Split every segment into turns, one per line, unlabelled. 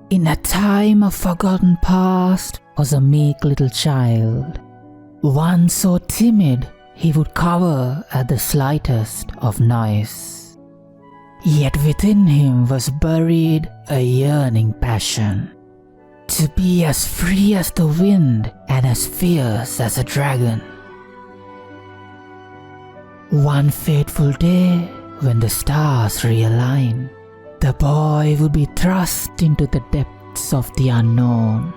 In a time of forgotten past was a meek little child, one so timid he would cower at the slightest of noise. Yet within him was buried a yearning passion, to be as free as the wind and as fierce as a dragon. One fateful day, when the stars realign, the boy would be thrust into the depths of the unknown.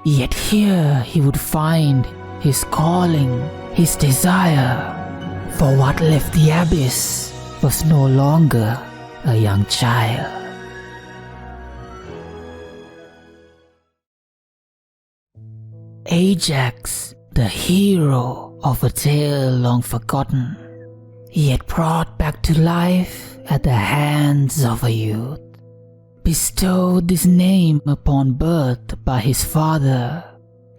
Yet here he would find his calling, his desire, for what left the abyss was no longer a young child. Ajax, the hero of a tale long forgotten, yet brought back to life at the hands of a youth, bestowed this name upon birth by his father.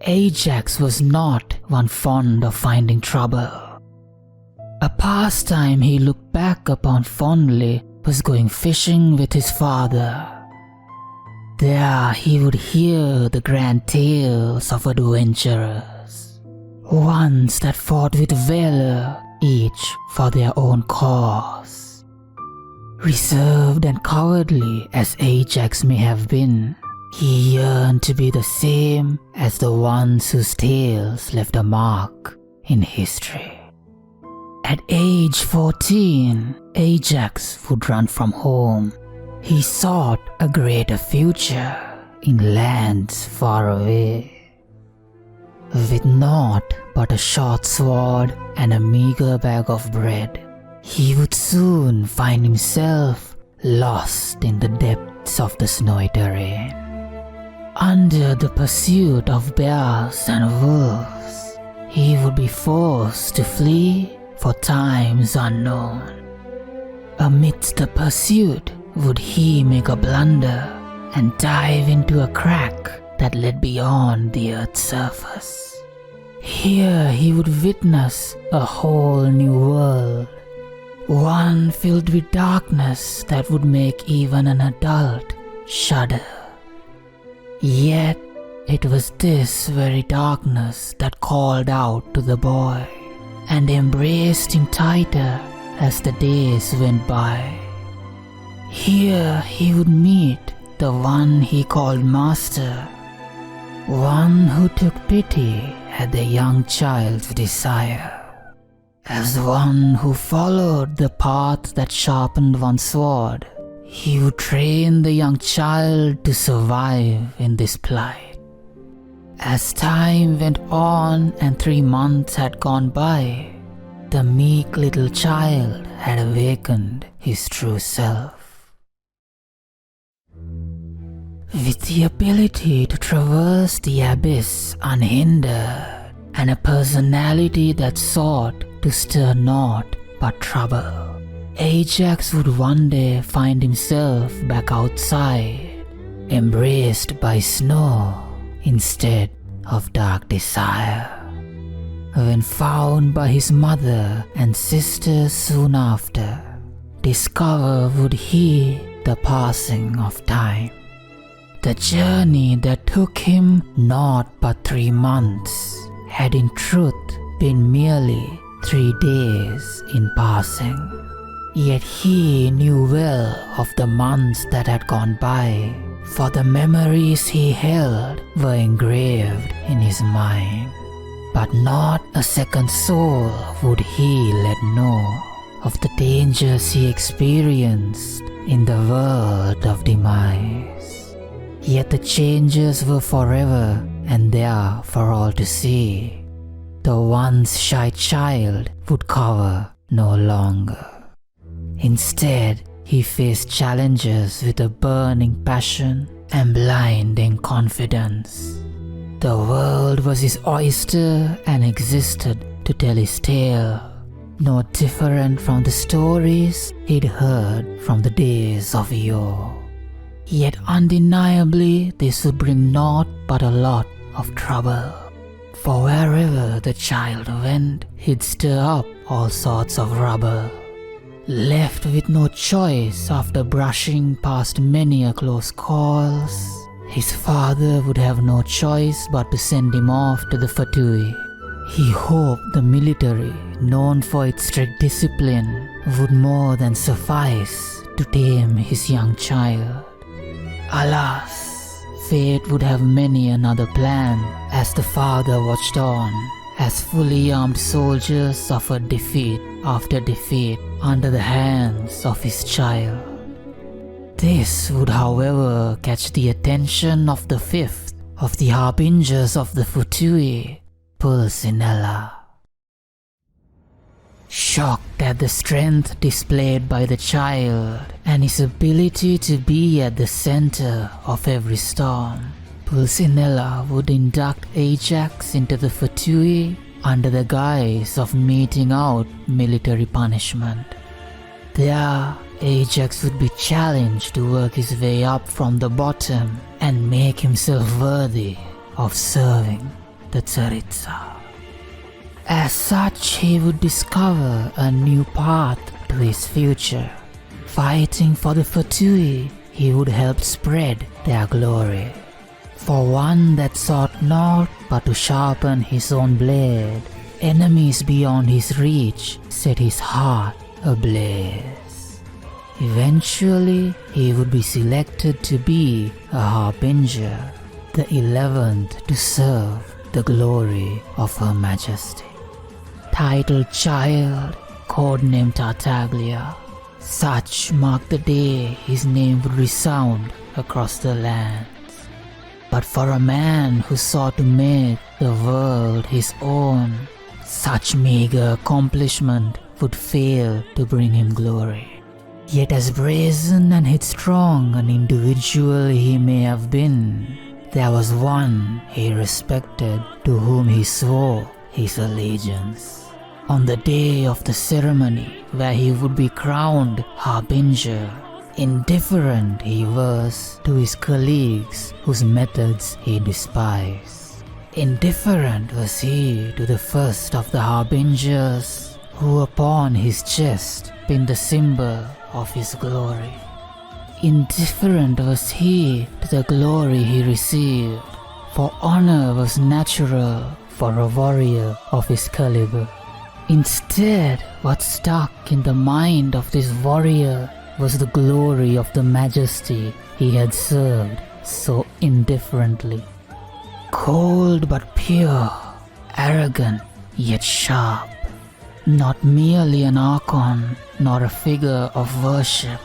Ajax was not one fond of finding trouble. A pastime he looked back upon fondly was going fishing with his father. There he would hear the grand tales of adventurers, ones that fought with valor, each for their own cause. Reserved and cowardly as Ajax may have been, he yearned to be the same as the ones whose tales left a mark in history. At age 14, Ajax would run from home. He sought a greater future in lands far away. With naught but a short sword and a meagre bag of bread, he would soon find himself lost in the depths of the snowy terrain. Under the pursuit of bears and wolves, he would be forced to flee for times unknown. Amidst the pursuit, would he make a blunder and dive into a crack that led beyond the earth's surface? Here he would witness a whole new world, one filled with darkness that would make even an adult shudder. Yet it was this very darkness that called out to the boy and embraced him tighter as the days went by. Here he would meet the one he called master, one who took pity at the young child's desire. As one who followed the path that sharpened one's sword, he would train the young child to survive in this plight. As time went on and 3 months had gone by, the meek little child had awakened his true self. With the ability to traverse the abyss unhindered, and a personality that sought to stir naught but trouble, Ajax would one day find himself back outside, embraced by snow instead of dark desire. When found by his mother and sisters soon after, discover would he the passing of time. The journey that took him naught but 3 months had in truth been merely 3 days in passing. Yet he knew well of the months that had gone by, for the memories he held were engraved in his mind. But not a second soul would he let know of the dangers he experienced in the world of demise. Yet the changes were forever and there for all to see. The once shy child would cower no longer. Instead, he faced challenges with a burning passion and blinding confidence. The world was his oyster and existed to tell his tale, no different from the stories he'd heard from the days of yore. Yet undeniably this would bring naught but a lot of trouble, for wherever the child went, he'd stir up all sorts of rubble. Left with no choice after brushing past many a close calls, his father would have no choice but to send him off to the fatui. He hoped the military, known for its strict discipline, would more than suffice to tame his young child. Alas, fate would have many another plan as the father watched on, as fully armed soldiers suffered defeat after defeat under the hands of his child. This would, however, catch the attention of the fifth of the harbingers of the Futui, Pulcinella. Shocked at the strength displayed by the child and his ability to be at the center of every storm, Pulcinella would induct Ajax into the Fatui under the guise of meting out military punishment. There, Ajax would be challenged to work his way up from the bottom and make himself worthy of serving the Tsaritsa. As such, he would discover a new path to his future. Fighting for the Fatui, he would help spread their glory. For one that sought naught but to sharpen his own blade, enemies beyond his reach set his heart ablaze. Eventually, he would be selected to be a harbinger, the 11th to serve the glory of Her Majesty. Titled Child, codenamed Tartaglia, such marked the day his name would resound across the lands. But for a man who sought to make the world his own, such meagre accomplishment would fail to bring him glory. Yet as brazen and headstrong an individual he may have been, there was one he respected to whom he swore his allegiance. On the day of the ceremony where he would be crowned harbinger, indifferent he was to his colleagues whose methods he despised. Indifferent was he to the first of the harbingers who upon his chest pinned the symbol of his glory. Indifferent was he to the glory he received, for honor was natural for a warrior of his caliber. Instead, what stuck in the mind of this warrior was the glory of the majesty he had served so indifferently. Cold but pure, arrogant yet sharp, not merely an archon nor a figure of worship.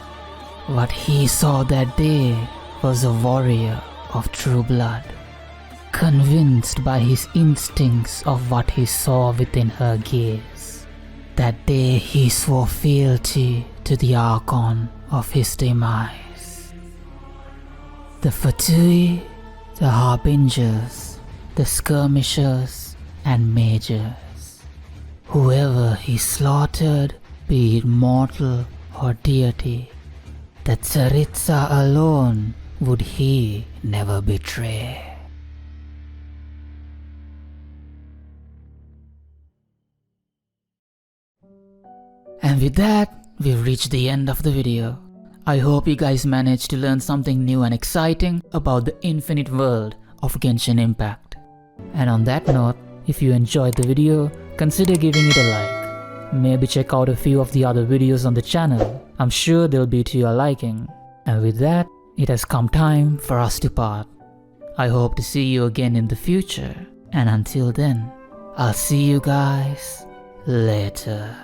What he saw that day was a warrior of true blood. Convinced by his instincts of what he saw within her gaze, that day he swore fealty to the Archon of his demise. The Fatui, the Harbingers, the Skirmishers and Majors, whoever he slaughtered, be it mortal or deity, the Tsaritsa alone would he never betray. And with that, we've reached the end of the video. I hope you guys managed to learn something new and exciting about the infinite world of Genshin Impact. And on that note, if you enjoyed the video, consider giving it a like. Maybe check out a few of the other videos on the channel. I'm sure they'll be to your liking. And with that, it has come time for us to part. I hope to see you again in the future. And until then, I'll see you guys later.